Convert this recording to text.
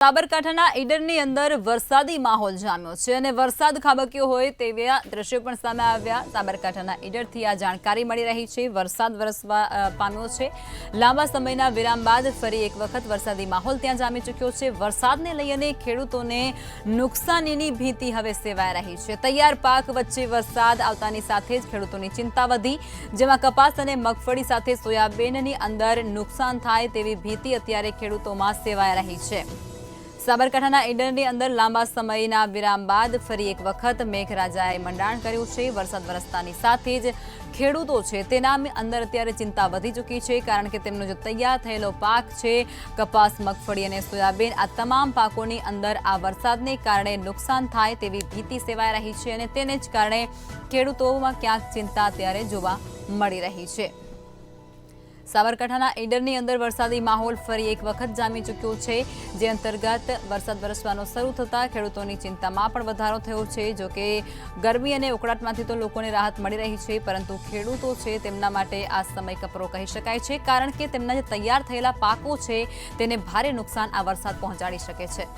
સાબરકાંઠાના ઈડરની અંદર વરસાદી માહોલ જામ્યો છે અને વરસાદ ખાબક્યો હોય તેવા દ્રશ્યો પણ સામે આવ્યા। સાબરકાંઠાના ઈડરથી આ જાણકારી મળી રહી છે। વરસાદ વરસવા પામ્યો છે। લાંબા સમયના વિરામ બાદ ફરી એક વખત વરસાદી માહોલ ત્યાં જામી ચૂક્યો છે। વરસાદને લઈને ખેડૂતોને નુકસાનીની ભીતિ હવે સેવાઈ રહી છે। તૈયાર પાક વચ્ચે વરસાદ આવતાની સાથે જ ખેડૂતોની ચિંતા વધી, જેમાં કપાસ અને મગફળી સાથે સોયાબીનની અંદર નુકસાન થાય તેવી ભીતિ અત્યારે ખેડૂતોમાં સેવાઈ રહી છે। સાબરકાંઠાના ઈડરની અંદર લાંબા સમયના વિરામ બાદ ફરી એક વખત મેઘરાજાએ મંડાણ કર્યું છે। વરસાદ વરસતાની સાથે જ ખેડૂતો છે તેના અંદર અત્યારે ચિંતા વધી ચૂકી છે, કારણ કે તેમનો જે તૈયાર થયેલો પાક છે કપાસ, મગફળી અને સોયાબીન, આ તમામ પાકોની અંદર આ વરસાદને કારણે નુકસાન થાય તેવી ભીતિ સેવાઈ રહી છે અને તેને જ કારણે ખેડૂતોમાં ક્યાંક ચિંતા અત્યારે જોવા મળી રહી છે। સાબરકાંઠાના ઈડરની અંદર વરસાદી માહોલ ફરી એક વખત જામી ચૂક્યો છે, જે અંતર્ગત વરસાદ વરસવાનો શરૂ થતાં ખેડૂતોની ચિંતામાં પણ વધારો થયો છે। જો કે ગરમી અને ઉકળાટમાંથી તો લોકોને રાહત મળી રહી છે, પરંતુ ખેડૂતો છે તેમના માટે આ સમય કપરો કહી શકાય છે, કારણ કે તેમના જે તૈયાર થયેલા પાકો છે તેને ભારે નુકસાન આ વરસાદ પહોંચાડી શકે છે।